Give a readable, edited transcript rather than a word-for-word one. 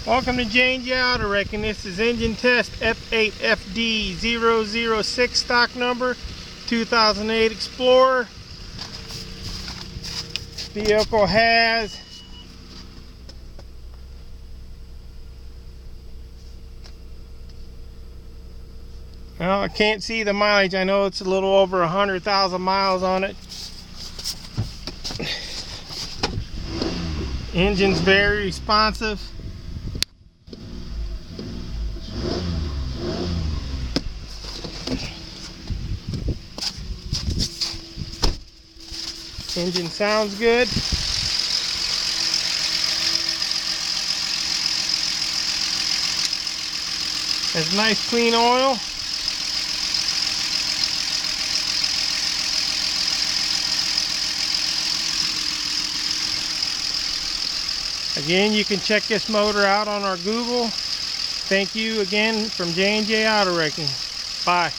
Welcome to J&J Auto Wrecking. This is engine test F8FD006 stock number 2008 Explorer. Vehicle has well, I can't see the mileage. I know it's a little over 100,000 miles on it. Engine's very responsive. Engine sounds good. Has nice clean oil. Again, you can check this motor out on our Google. Thank you again from J&J Auto Wrecking. Bye.